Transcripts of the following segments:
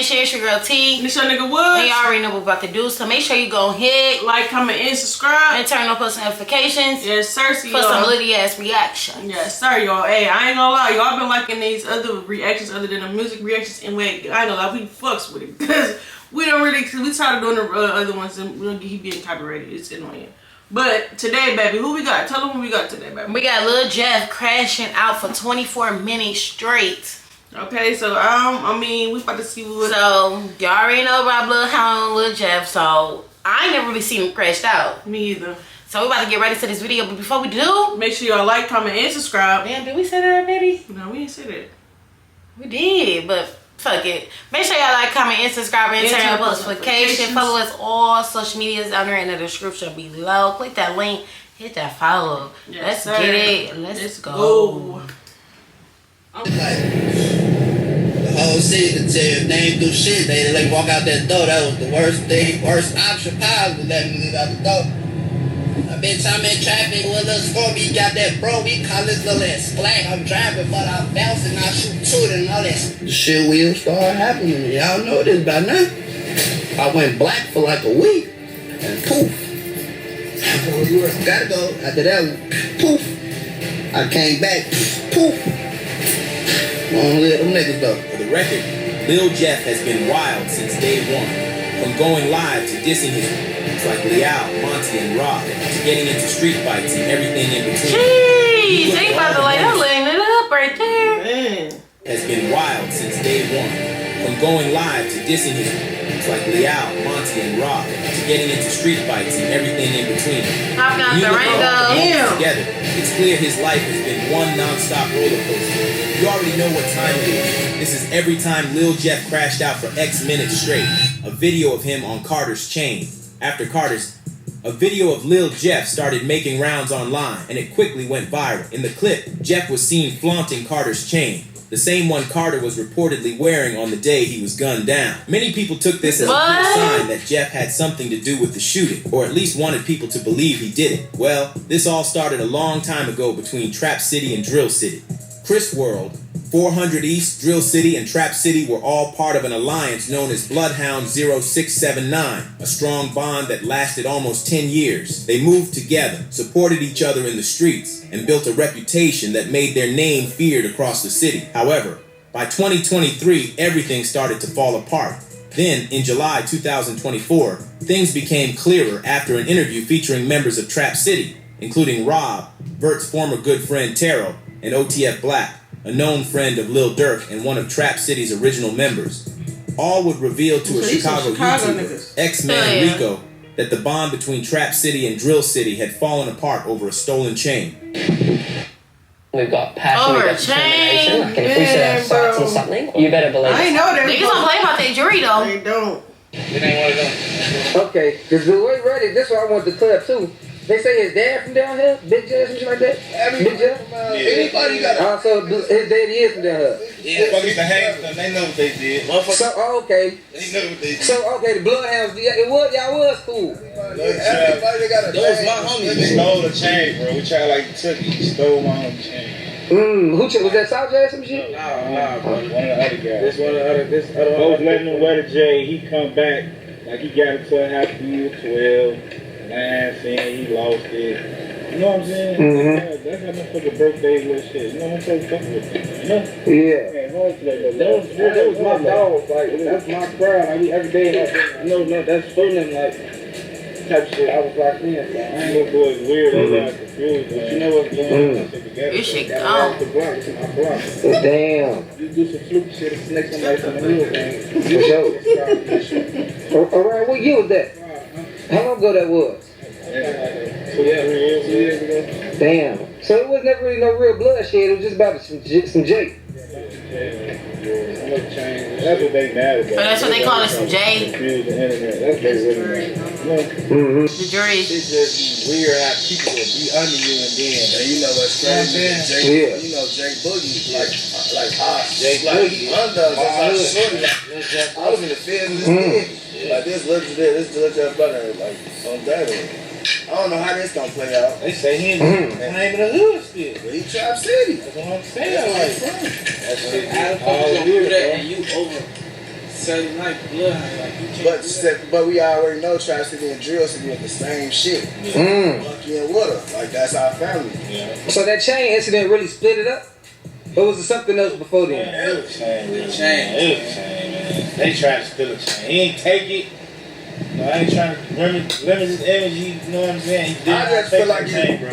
Retaliation. It's your girl T. It's your nigga Woods. And y'all already know what we're about to do, so make sure you go hit like, comment, and subscribe. And turn on post notifications. Yes, sir. For some litty ass reactions. Yes, sir, y'all. Hey, I ain't gonna lie. Y'all been liking these other reactions other than the music reactions. And wait, I ain't gonna lie. We fucks with it. Because we don't really, cause we tired of doing the other ones and we don't get being copyrighted. It's annoying. But today, baby, who we got? Tell them who we got today, baby. We got Lil Jeff crashing out for 24 minutes straight. Okay, so I mean, we about to see what. So y'all already know about Lil Jeff. So I ain't never really seen him crashed out. Me either. So we about to get ready to this video, but before we do, make sure y'all like, comment, and subscribe. Damn, did we say that already? No, we didn't say that. We did, but fuck it. Make sure y'all like, comment, and subscribe, and turn on post notifications. Follow us all social medias down there in the description below. Click that link, hit that follow. Yes, Let's sir. get it. Let's go. The whole city to tell if they ain't do shit, they like walk out that door. That was the worst thing, worst option possible. Let me leave out the door. I bitch, I'm in traffic with us for me. Got that bro, we call this little splat. I'm driving, but I'm bouncing, I shoot to it and all that. The shit will start happening. Y'all know this by now. I went black for like a week, and poof. Gotta go. After that, poof. I came back, poof. Don't let them niggas though. For the record, Lil Jeff has been wild since day one. From going live to dissing his like Leal, Monty, and Rob, to getting into street fights and everything in between. Jeez, they about to light up, laying it up right there. Man. Has been wild since day one. From going live to dissing his like Leal, Monty, and Rob, to getting into street fights and everything in between. Hopping out the Rango. Together, it's clear his life has been one non-stop roller coaster. You already know what time it is. This is every time Lil Jeff crashed out for X minutes straight. A video of him on Carter's chain. After Carter's, a video of Lil Jeff started making rounds online, and it quickly went viral. In the clip, Jeff was seen flaunting Carter's chain, the same one Carter was reportedly wearing on the day he was gunned down. Many people took this as a clear sign that Jeff had something to do with the shooting, or at least wanted people to believe he did it. Well, this all started a long time ago between Trap City and Drill City. Chris World, 400 East, Drill City, and Trap City were all part of an alliance known as Bloodhound 0679, a strong bond that lasted almost 10 years. They moved together, supported each other in the streets, and built a reputation that made their name feared across the city. However, by 2023, everything started to fall apart. Then, in July 2024, things became clearer after an interview featuring members of Trap City, including Rob, Vert's former good friend Taro, and OTF Black, a known friend of Lil Durk and one of Trap City's original members. All would reveal to a Chicago YouTuber, X-Man Rico, that the bond between Trap City and Drill City had fallen apart over a stolen chain. We've got passion, we've got determination. Like, if we set our sights on something, you better believe it. I ain't know that. Niggas don't play about their jury though. They don't. It ain't one of them. Okay, because the way ready, this is what I want to clear up too. They say his dad from down here, Big Jeff, some shit like that. Big Jeff. Anybody got so his daddy is from down here. Yeah, fuck the hang them. They know what they did. So okay. They know what they did. So okay, the Bloodhounds. It was y'all was cool. Everybody got a those my homies. They stole the chain, bro. We tried like took it. He stole my own chain. Who was that? South J or some shit? Nah, bro. One of the other guys. This one of the other. This other. I was letting him wear the J. He come back like he got into a half year 12. Saying he lost it. You know what I'm saying? That's how motherfucker birthday little shit. You know what I'm saying? Fuck with them. You know? Yeah. That was my dog. Like, that's my crowd. Like, every day, like, no, that's fooling, like, type shit. I was locked in. So I ain't gonna do it weird. I'm not confused. But you know what's going on? This shit gone. gone. The block. It's my block. Damn. You do some fluke shit and snake somebody from the hill, man. For sure. Around what year was that? How long ago that was? 2 years ago. Damn. So it was never really no real bloodshed. It was just about some Jake. That's what they mad about. So that's what they call it, some J. Confuse the internet. That's what they really mad. The jury. It's just weird how people will be under you and then. And you know what's crazy? Yeah. You know Jake Boogie, like Jake Boogie under us. I was in the field and this like this looks at this looks at brother like on that. I don't know how this gonna play out. They say he ain't the name of the hood still. But he Trap City. That's what I'm saying. Like, that shit all weird, and you over Saturday night, but we already know Trap City and Drill City with the same shit. Lucky and Wood'em, like that's our family. Yeah. So that chain incident really split it up? Or was it something else before then? It was chain, man. They tried to steal a chain. He ain't take it. No, I ain't trying to limit his energy, you know what I'm saying? I just feel like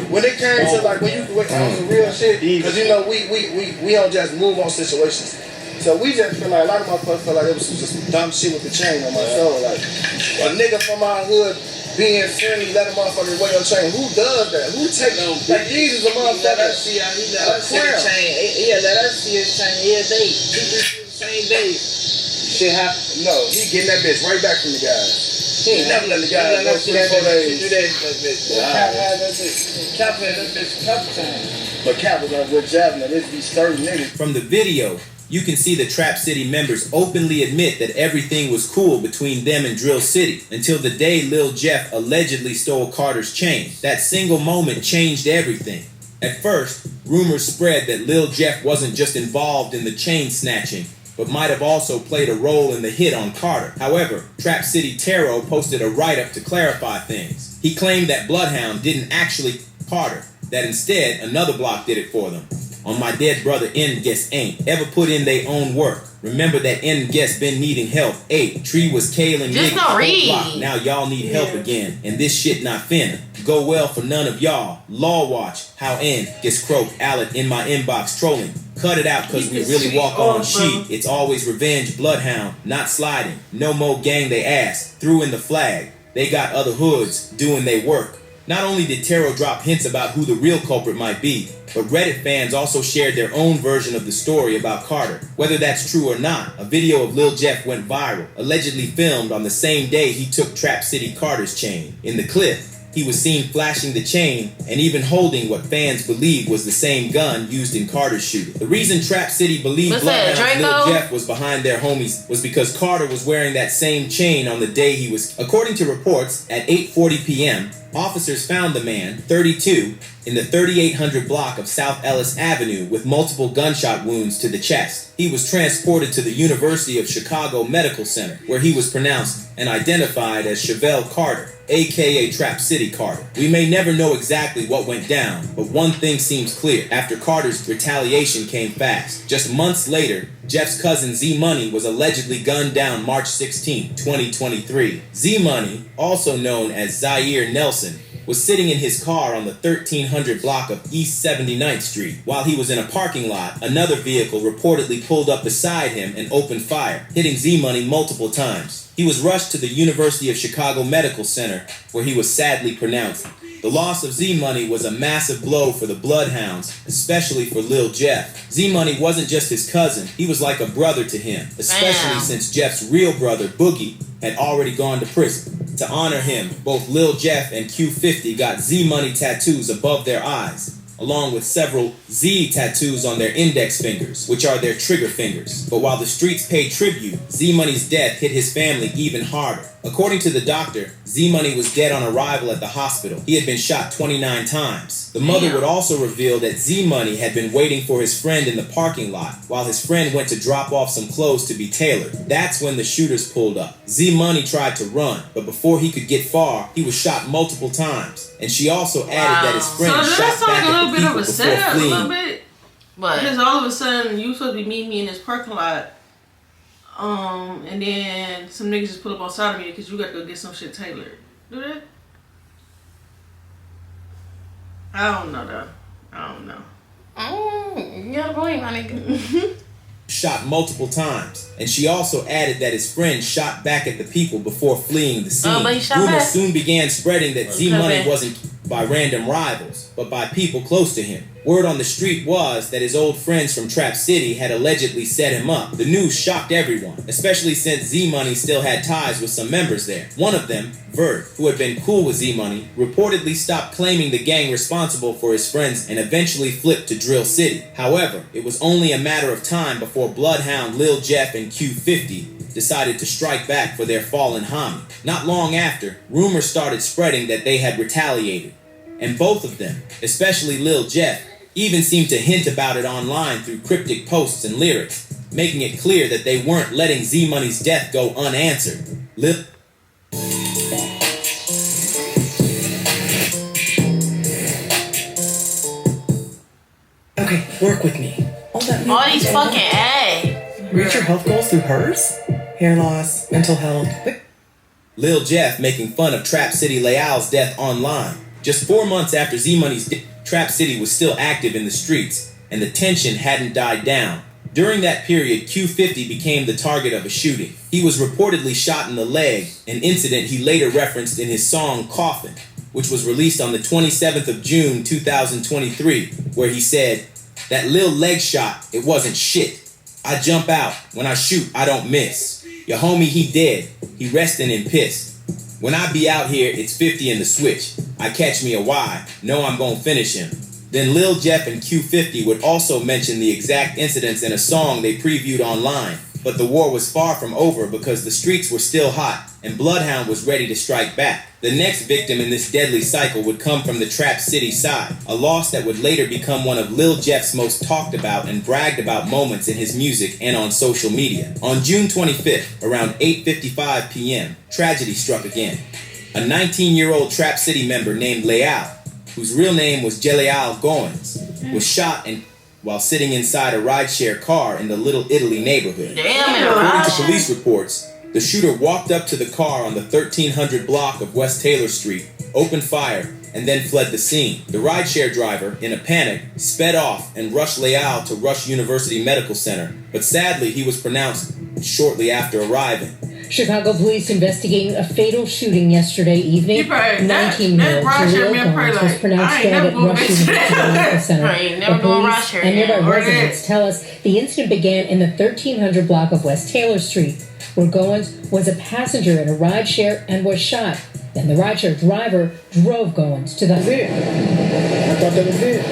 when it came to like when you on some real shit, because you know we don't just move on situations. So we just feel like a lot of motherfuckers feel like it was just some dumb shit with the chain on my soul. Like a nigga from our hood being friendly, let a motherfucker wear your chain. Who does that? Who take them? Like these is a motherfucker. He let us see his chain. Yeah, let us see his chain every day. 2-3 the same day. Shit happen. No, he getting that bitch right back from the guys. He ain't never let the guys go 3-4 days. 2 days that bitch. Cap had that bitch. Cap had that bitch a couple times. But Cap was like with Javin, this be certain niggas. From the video, you can see the Trap City members openly admit that everything was cool between them and Drill City until the day Lil Jeff allegedly stole Carter's chain. That single moment changed everything. At first, rumors spread that Lil Jeff wasn't just involved in the chain snatching, but might have also played a role in the hit on Carter. However, Trap City Taro posted a write-up to clarify things. He claimed that Bloodhound didn't actually Carter, that instead another block did it for them. On my dead brother N Guess ain't ever put in their own work. Remember that N Guess been needing help. 8 Tree was Kale just niggas read. Block. Now y'all need help again, and this shit not finna go well for none of y'all. Law watch how N gets croaked. Alec in my inbox trolling. Cut it out cause we really walk on sheet. It's always revenge, Bloodhound, not sliding. No more gang they ass. Threw in the flag. They got other hoods doing they work. Not only did Taro drop hints about who the real culprit might be, but Reddit fans also shared their own version of the story about Carter. Whether that's true or not, a video of Lil Jeff went viral, allegedly filmed on the same day he took Trap City Carter's chain. In the clip, he was seen flashing the chain and even holding what fans believe was the same gun used in Carter's shooting. The reason Trap City believed Bloodhound Lil Jeff was behind their homies was because Carter was wearing that same chain on the day he was. According to reports, at 8:40 p.m., officers found the man, 32, in the 3800 block of South Ellis Avenue with multiple gunshot wounds to the chest. He was transported to the University of Chicago Medical Center, where he was pronounced and identified as Chevelle Carter, aka Trap City Carter. We may never know exactly what went down, but one thing seems clear. After Carter's retaliation came fast. Just months later, Jeff's cousin Z-Money was allegedly gunned down March 16, 2023. Z-Money, also known as Zaire Nelson, was sitting in his car on the 1300 block of East 79th Street. While he was in a parking lot, another vehicle reportedly pulled up beside him and opened fire, hitting Z-Money multiple times. He was rushed to the University of Chicago Medical Center, where he was sadly pronounced. The loss of Z-Money was a massive blow for the Bloodhounds, especially for Lil Jeff. Z-Money wasn't just his cousin, he was like a brother to him, especially since Jeff's real brother, Boogie, had already gone to prison. To honor him, both Lil Jeff and Q50 got Z-Money tattoos above their eyes, along with several Z tattoos on their index fingers, which are their trigger fingers. But while the streets paid tribute, Z-Money's death hit his family even harder. According to the doctor, Z-Money was dead on arrival at the hospital. He had been shot 29 times. The mother would also reveal that Z-Money had been waiting for his friend in the parking lot while his friend went to drop off some clothes to be tailored. That's when the shooters pulled up. Z-Money tried to run, but before he could get far, he was shot multiple times. And she also added that his friend shot back at the people before fleeing. A little bit. Because all of a sudden, you supposed to be meeting me in this parking lot. And then some niggas just pull up outside of me because you got to go get some shit tailored. Do that? I don't know, though. I don't know. You got a point, my nigga. Shot multiple times, and she also added that his friend shot back at the people before fleeing the scene. Rumors soon began spreading that Z-Money wasn't by random rivals, but by people close to him. Word on the street was that his old friends from Trap City had allegedly set him up. The news shocked everyone, especially since Z-Money still had ties with some members there. One of them, Vert, who had been cool with Z-Money, reportedly stopped claiming the gang responsible for his friends and eventually flipped to Drill City. However, it was only a matter of time before Bloodhound, Lil Jeff, and Q50 decided to strike back for their fallen homie. Not long after, rumors started spreading that they had retaliated. And both of them, especially Lil Jeff, even seemed to hint about it online through cryptic posts and lyrics. making it clear that they weren't letting Z-Money's death go unanswered. Okay, work with me. All these fucking ads. Reach your health goals through hers? Hair loss, mental health. Lil Jeff making fun of Trap City Leal's death online. Just 4 months after Z-Money's death, Trap City was still active in the streets, and the tension hadn't died down. During that period, Q50 became the target of a shooting. He was reportedly shot in the leg, an incident he later referenced in his song Coffin, which was released on the 27th of June 2023, where he said, "That lil leg shot, it wasn't shit. I jump out. When I shoot, I don't miss. Your homie, he dead. He resting and pissed. When I be out here, it's 50 in the switch. I catch me a Y. Know I'm gonna finish him." Then Lil Jeff and Q50 would also mention the exact incidents in a song they previewed online. But the war was far from over because the streets were still hot and Bloodhound was ready to strike back. The next victim in this deadly cycle would come from the Trap City side, a loss that would later become one of Lil Jeff's most talked about and bragged about moments in his music and on social media. On June 25th, around 8:55 p.m., tragedy struck again. A 19-year-old Trap City member named Leal, whose real name was Jeleal Goins, was shot while sitting inside a rideshare car in the Little Italy neighborhood. According to police reports, the shooter walked up to the car on the 1300 block of West Taylor Street, opened fire, and then fled the scene. The rideshare driver, in a panic, sped off and rushed Leal to Rush University Medical Center, but sadly he was pronounced shortly after arriving. Chicago police investigating a fatal shooting yesterday evening. 19-year-old Jaleel Goins was pronounced dead at Rush University Medical Center. The police and nearby residents tell us the incident began in the 1300 block of West Taylor Street, where Goins was a passenger in a rideshare and was shot. Then the rideshare driver drove Goins to the hospital. I thought that was it.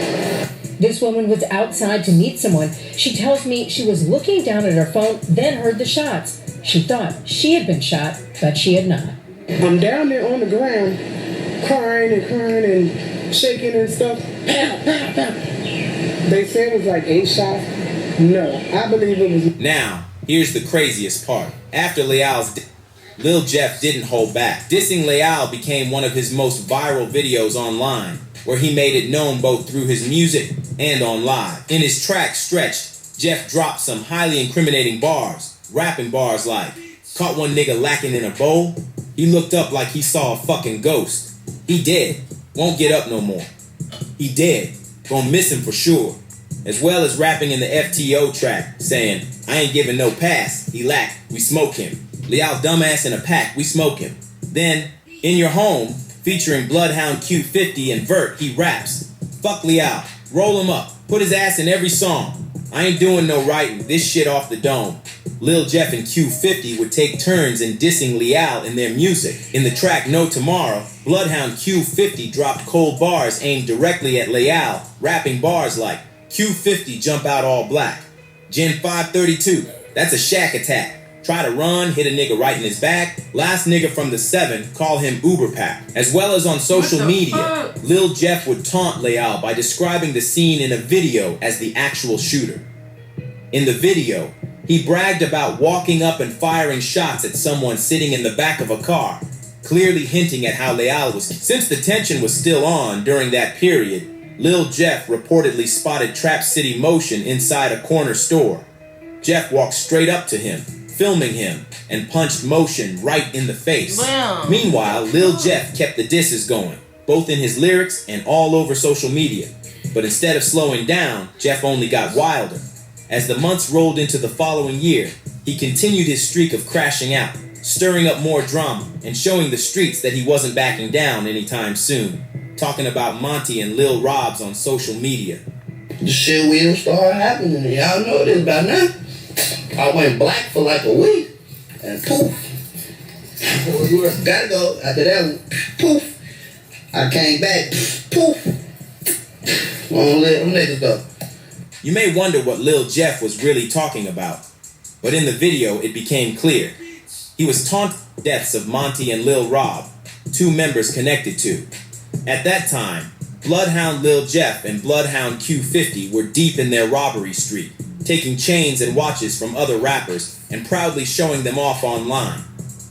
This woman was outside to meet someone. She tells me she was looking down at her phone, then heard the shots. She thought she had been shot, but she had not. I'm down there on the ground, crying and shaking and stuff. They said it was like 8 shots. No, I believe it was. Now, here's the craziest part. After Leal's death, Lil Jeff didn't hold back. Dissing Leal became one of his most viral videos online, where he made it known both through his music and on live. In his track Stretched, Jeff dropped some highly incriminating bars, rapping bars like, "Caught one nigga lacking in a bowl. He looked up like he saw a fucking ghost. He dead. Won't get up no more. He dead. Gonna miss him for sure." As well as rapping in the FTO track, saying, "I ain't giving no pass. He lack. We smoke him. Leal dumbass in a pack. We smoke him." Then, In Your Home, featuring Bloodhound Q50 and Vert, he raps, "Fuck Leal. Roll him up. Put his ass in every song. I ain't doing no writing. This shit off the dome." Lil Jeff and Q50 would take turns in dissing Leal in their music. In the track No Tomorrow, Bloodhound Q50 dropped cold bars aimed directly at Leal, rapping bars like, "Q50 jump out all black. Gen 532, that's a shack attack. Try to run, hit a nigga right in his back. Last nigga from the 7, call him Uber Pack." As well as on social media, Lil Jeff would taunt Leal by describing the scene in a video as the actual shooter. In the video, he bragged about walking up and firing shots at someone sitting in the back of a car, clearly hinting at how Leal was. Since the tension was still on during that period, Lil Jeff reportedly spotted Trap City Motion inside a corner store. Jeff walked straight up to him, filming him, and punched Motion right in the face. Wow. Meanwhile, Lil Jeff kept the disses going, both in his lyrics and all over social media. But instead of slowing down, Jeff only got wilder. As the months rolled into the following year, he continued his streak of crashing out, stirring up more drama, and showing the streets that he wasn't backing down anytime soon. Talking about Monty and Lil Robs on social media. The shit will start happening. Y'all know this by now. I went black for like a week, and poof. Gotta go. After that, poof. I came back, poof. Won't let them niggas go. You may wonder what Lil Jeff was really talking about, but in the video it became clear. He was taunting the deaths of Monty and Lil Rob, 2 members connected to. At that time, Bloodhound Lil Jeff and Bloodhound Q50 were deep in their robbery streak, taking chains and watches from other rappers and proudly showing them off online.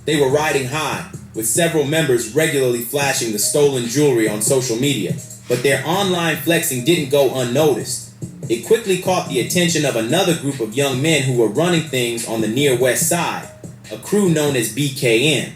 They were riding high, with several members regularly flashing the stolen jewelry on social media, but their online flexing didn't go unnoticed. It quickly caught the attention of another group of young men who were running things on the near west side, a crew known as BKN.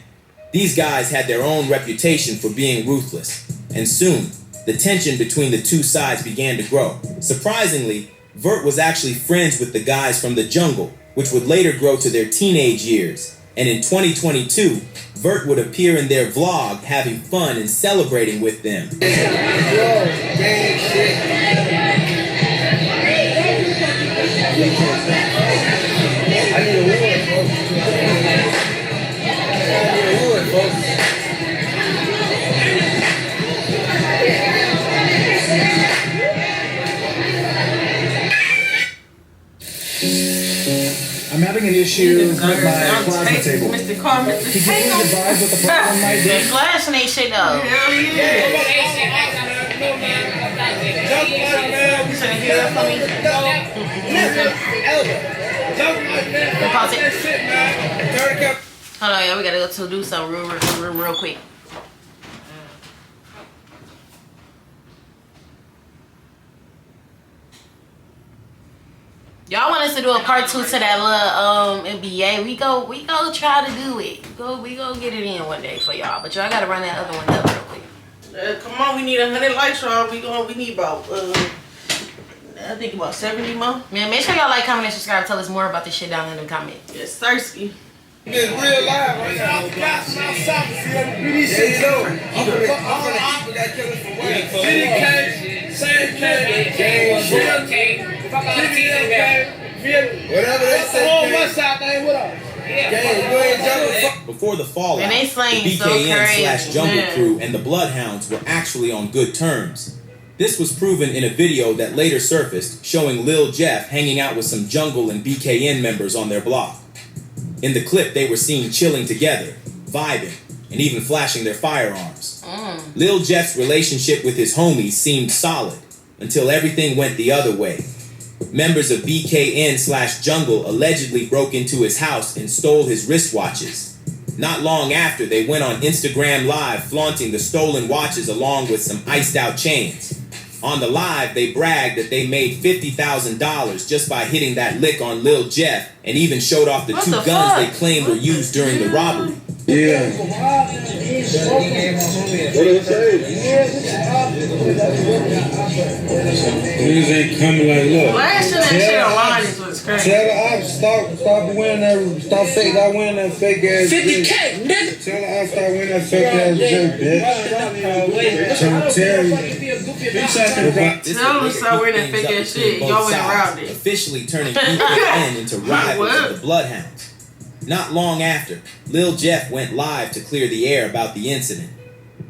These guys had their own reputation for being ruthless, and soon, the tension between the two sides began to grow. Surprisingly, Vert was actually friends with the guys from the jungle, which would later grow to their teenage years, and in 2022, Vert would appear in their vlog having fun and celebrating with them. I'm having an issue with my plasma table. Mr. Carmen, Could you please advise what the problem might be? They flashing they shit though. Hell yeah. You should hear that for me. Pause it. Hold on, y'all. We gotta go to do something real quick. Y'all want us to do a part 2 to that little NBA? We go try to do it. We go get it in one day for y'all. But y'all gotta run that other one up real quick. Come on, we need 100 likes, y'all. We need about I think about 70 more. Man, make sure y'all like, comment, and subscribe. Tell us more about this shit down in the comments. Yes, thirsty. It's real live right now. Before the fallout, the BKN/Jungle Crew and the Bloodhounds were actually on good terms. This was proven in a video that later surfaced showing Lil Jeff hanging out with some Jungle and BKN members on their block. In the clip, they were seen chilling together, vibing, and even flashing their firearms. Lil Jeff's relationship with his homies seemed solid until everything went the other way. Members of BKN/Jungle allegedly broke into his house and stole his wristwatches. Not long after, they went on Instagram Live flaunting the stolen watches along with some iced out chains. On the live, they bragged that they made $50,000 just by hitting that lick on Lil Jeff, and even showed off the two guns they claimed were used during the robbery. Yeah. What do it say? Niggas ain't coming like, look. Flashing that shit online is what's crazy. Tell the ops stop wearing that, stop wearing that fake ass 50K, nigga. Tell the ops stop wearing that fake ass shit, bitch. Trying to tell you. Tell them stop wearing that fake ass shit. Y'all went around it. Officially turning BKN into rivals of the Bloodhounds. Not long after, Lil Jeff went live to clear the air about the incident.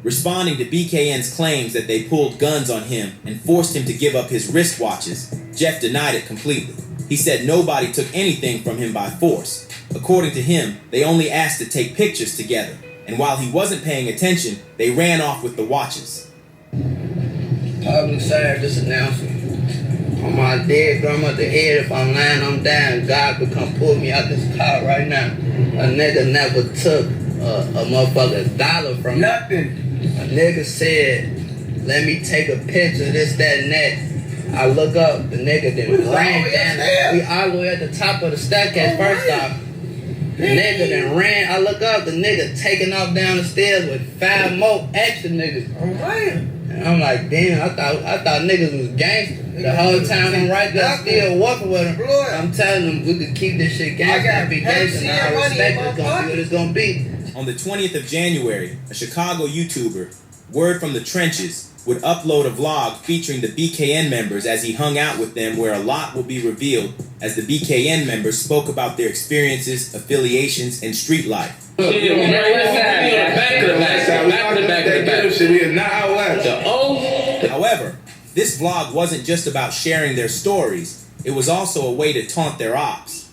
Responding to BKN's claims that they pulled guns on him and forced him to give up his wristwatches, Jeff denied it completely. He said nobody took anything from him by force. According to him, they only asked to take pictures together, and while he wasn't paying attention, they ran off with the watches. Public service announcement. On my dead grandmother's head, if I'm lying, I'm down. God could come pull me out this car right now. A nigga never took a motherfucking dollar from me. Nothing. A nigga said, let me take a picture, this, that, and that. I look up, the nigga then ran down. We all the way at the top of the staircase, first off. The nigga then ran. I look up, the nigga taking off down the stairs with 5 more extra niggas. And I'm like, damn, I thought niggas was gangsters. The whole time I'm right there still walking with them. I'm telling them we could keep this shit gangster and be gangster, and I respect it's gonna be what it's gonna be. On the 20th of January, a Chicago YouTuber, Word from the Trenches, would upload a vlog featuring the BKN members as he hung out with them, where a lot will be revealed as the BKN members spoke about their experiences, affiliations, and street life. However, this vlog wasn't just about sharing their stories, it was also a way to taunt their ops.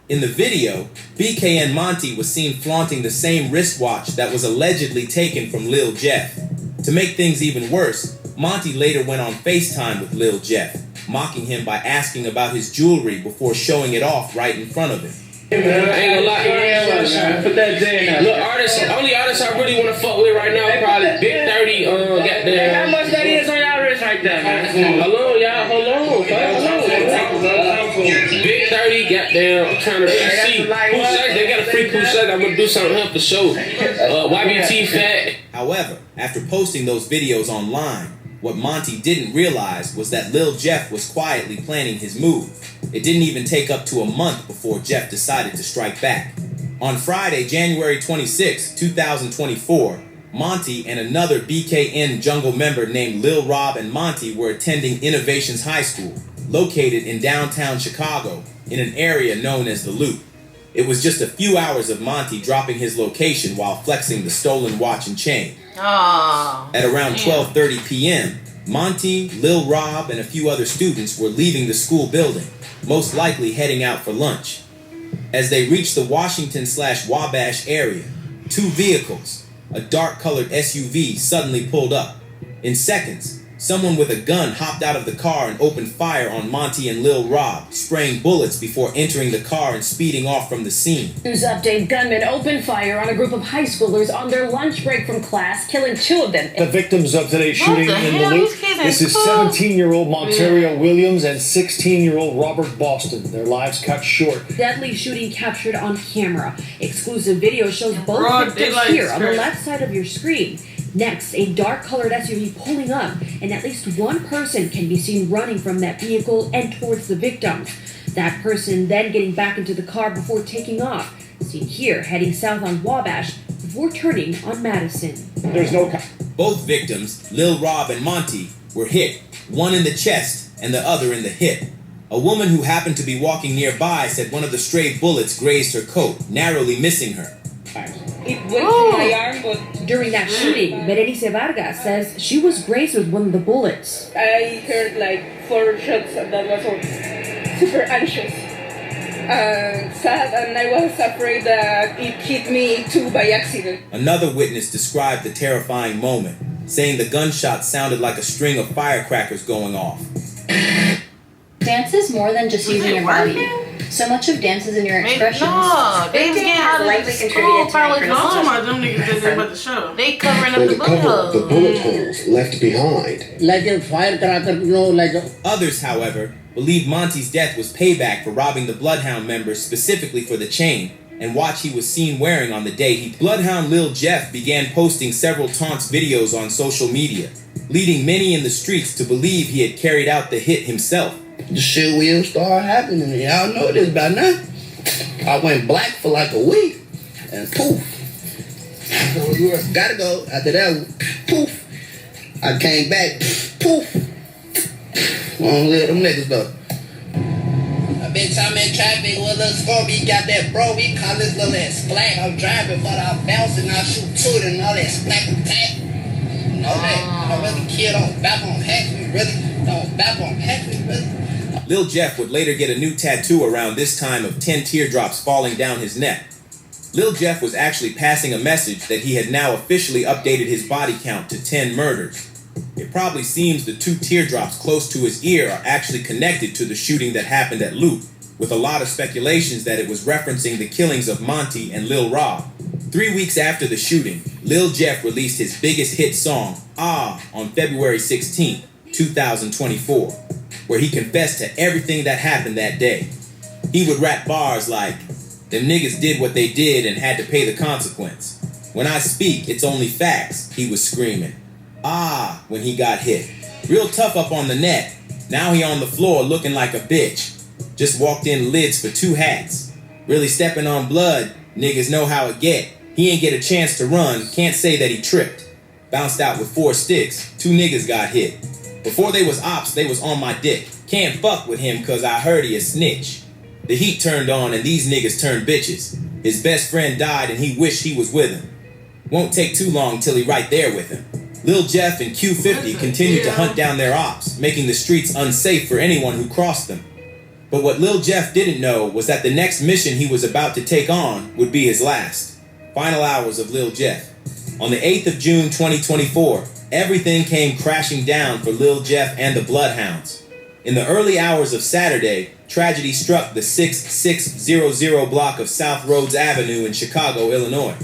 In the video, BKN Monty was seen flaunting the same wristwatch that was allegedly taken from Lil Jeff. To make things even worse, Monty later went on FaceTime with Lil Jeff. mocking him by asking about his jewelry before showing it off right in front of him. I ain't gonna lie. Put that J in. Look, only artist I really wanna fuck with right now probably Big 30. Goddamn. How much that is on y'all wrist right there, man? Hold on, y'all. Hold on. Big 30. Goddamn. I'm trying to really see. They got a free crusade. I'm gonna do something here for sure. YBT Fat. However, after posting those videos online, what Monty didn't realize was that Lil Jeff was quietly planning his move. It didn't even take up to a month before Jeff decided to strike back. On Friday, January 26, 2024, Monty and another BKN Jungle member named Lil Rob and Monty were attending Innovations High School, located in downtown Chicago, in an area known as the Loop. It was just a few hours of Monty dropping his location while flexing the stolen watch and chain. At around 12:30 p.m., Monty, Lil Rob, and a few other students were leaving the school building, most likely heading out for lunch. As they reached the Washington/Wabash area, two vehicles, a dark-colored SUV, suddenly pulled up. In seconds, someone with a gun hopped out of the car and opened fire on Monty and Lil Rob, spraying bullets before entering the car and speeding off from the scene. News update: gunmen opened fire on a group of high schoolers on their lunch break from class, killing 2 of them. The victims of today's shooting in the Loop. This is 17-year-old Monterio Williams and 16-year-old Robert Boston. Their lives cut short. Deadly shooting captured on camera. Exclusive video shows both victims here on the left side of your screen. Next, a dark-colored SUV pulling up, and at least one person can be seen running from that vehicle and towards the victims. That person then getting back into the car before taking off. Seen here, heading south on Wabash before turning on Madison. There's no... Both victims, Lil Rob and Monty, were hit, one in the chest and the other in the hip. A woman who happened to be walking nearby said one of the stray bullets grazed her coat, narrowly missing her. It went to my arm, but during that shooting, Berenice Vargas says she was grazed with one of the bullets. I heard like 4 shots, and that was all super anxious and sad, and I was afraid that it hit me too by accident. Another witness described the terrifying moment, saying the gunshot sounded like a string of firecrackers going off. Dance is more than just using your body. So much of dance is in your expressions. No, they was getting out of likely the contributed school, to They covering up the the bullet holes left behind. Like a firecracker, you know, like a... Others, however, believe Monty's death was payback for robbing the Bloodhound members specifically for the chain and watch he was seen wearing on the day he... Bloodhound Lil Jeff began posting several taunts videos on social media, leading many in the streets to believe he had carried out the hit himself. The shit will start happening. Y'all know this by now. I went black for like a week, and poof. Gotta go. After that, poof. I came back, poof. Won't let them niggas go. Bitch, I'm in traffic with a score. We got that bro, we call this little splat. I'm driving, but I bounce and I shoot to it and all that splack attack. You know that? I really kid on back on hacks. We really don't back on hacks. We really. Lil Jeff would later get a new tattoo around this time of 10 teardrops falling down his neck. Lil Jeff was actually passing a message that he had now officially updated his body count to 10 murders. It probably seems the 2 teardrops close to his ear are actually connected to the shooting that happened at Loop, with a lot of speculations that it was referencing the killings of Monty and Lil Rob. 3 weeks after the shooting, Lil Jeff released his biggest hit song, Ah, on February 16, 2024. Where he confessed to everything that happened that day. He would rap bars like, "Them niggas did what they did and had to pay the consequence. When I speak, it's only facts," he was screaming. Ah, when he got hit. Real tough up on the net. Now he on the floor looking like a bitch. Just walked in lids for 2 hats. Really stepping on blood, niggas know how it get. He ain't get a chance to run, can't say that he tripped. Bounced out with 4 sticks, 2 niggas got hit. Before they was ops, they was on my dick. Can't fuck with him cause I heard he a snitch. The heat turned on and these niggas turned bitches. His best friend died and he wished he was with him. Won't take too long till he right there with him. Lil Jeff and Q50 continued to hunt down their ops, making the streets unsafe for anyone who crossed them. But what Lil Jeff didn't know was that the next mission he was about to take on would be his last. Final hours of Lil Jeff. On the 8th of June 2024, everything came crashing down for Lil Jeff and the Bloodhounds. In the early hours of Saturday, tragedy struck the 6600 block of South Rhodes Avenue in Chicago, Illinois.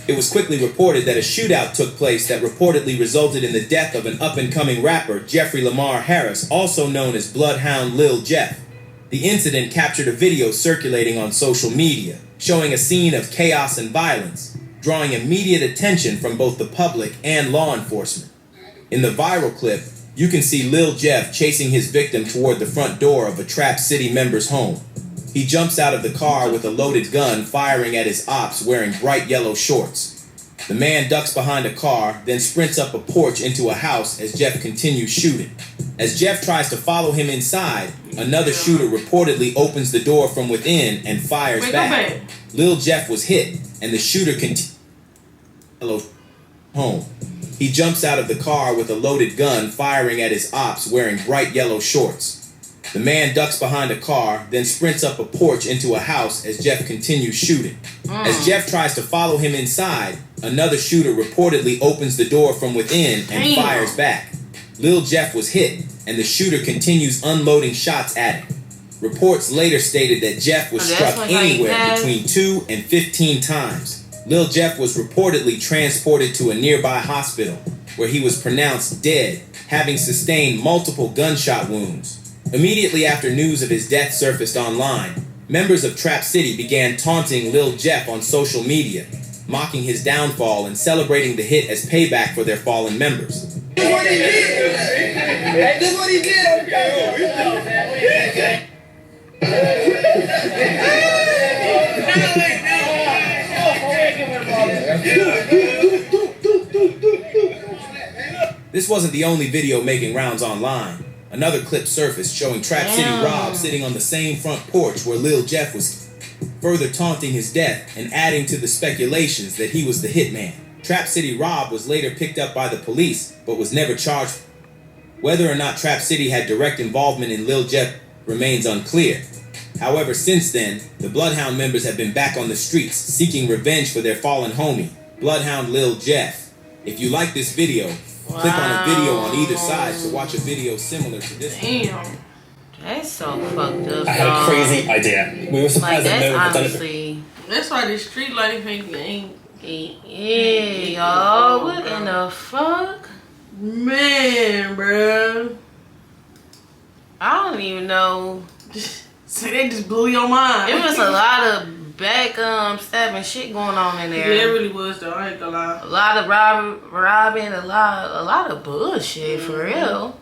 It was quickly reported that a shootout took place that reportedly resulted in the death of an up-and-coming rapper, Jeffrey Lamar Harris, also known as Bloodhound Lil Jeff. The incident captured a video circulating on social media, showing a scene of chaos and violence, drawing immediate attention from both the public and law enforcement. In the viral clip, you can see Lil Jeff chasing his victim toward the front door of a Trap City member's home. He jumps out of the car with a loaded gun, firing at his ops wearing bright yellow shorts. The man ducks behind a car, then sprints up a porch into a house as Jeff continues shooting. As Jeff tries to follow him inside, another shooter reportedly opens the door from within and fires back. Lil Jeff was hit, and the shooter continues home. He jumps out of the car with a loaded gun, firing at his ops wearing bright yellow shorts. The man ducks behind a car, then sprints up a porch into a house as Jeff continues shooting. As Jeff tries to follow him inside, another shooter reportedly opens the door from within and fires back. Lil Jeff was hit, and the shooter continues unloading shots at him. Reports later stated that Jeff was struck anywhere between 2 and 15 times. Lil Jeff was reportedly transported to a nearby hospital, where he was pronounced dead, having sustained multiple gunshot wounds. Immediately after news of his death surfaced online, members of Trap City began taunting Lil Jeff on social media, mocking his downfall and celebrating the hit as payback for their fallen members. This is what he did! Hey, this is what he did! This wasn't the only video making rounds online. Another clip surfaced showing Trap City Rob sitting on the same front porch where Lil Jeff was, further taunting his death and adding to the speculations that he was the hitman. Trap City Rob was later picked up by the police, but was never charged. Whether or not Trap City had direct involvement in Lil Jeff remains unclear. However, since then, the Bloodhound members have been back on the streets, seeking revenge for their fallen homie, Bloodhound Lil Jeff. If you like this video, click on a video on either side to watch a video similar to this. Damn. That's so fucked up. I had a crazy idea. We were surprised that no one had done it. That's why the street lighting thing ain't. Yeah, y'all. What in the fuck? Man, bro. I don't even know. So they just blew your mind. It was a lot of back stabbing shit going on in there. Yeah, it really was though. I ain't gonna lie. A lot of robbing, a lot of bullshit for real.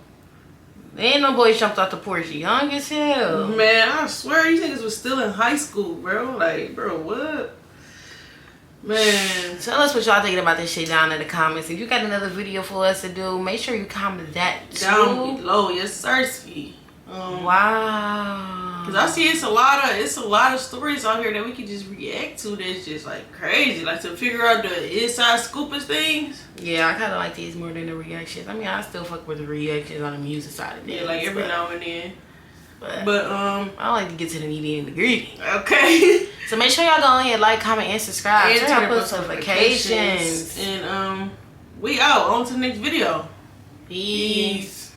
Ain't no boys jumped off the porch young as hell. Man, I swear these niggas was still in high school, bro. Like, bro, what? Man, tell us what y'all thinking about this shit down in the comments. If you got another video for us to do, make sure you comment that too. Down below, yes, Cersei. Wow. Cause I see it's a lot of stories out here that we can just react to. That's just like crazy. Like to figure out the inside scoop of things. Yeah, I kind of like these more than the reactions. I mean, I still fuck with the reactions on the music side of things. Yeah, like every now and then. But I like to get to the nitty and the gritty. Okay. So make sure y'all go ahead, like, comment, and subscribe. And turn on post notifications. And we out. On to the next video. Peace.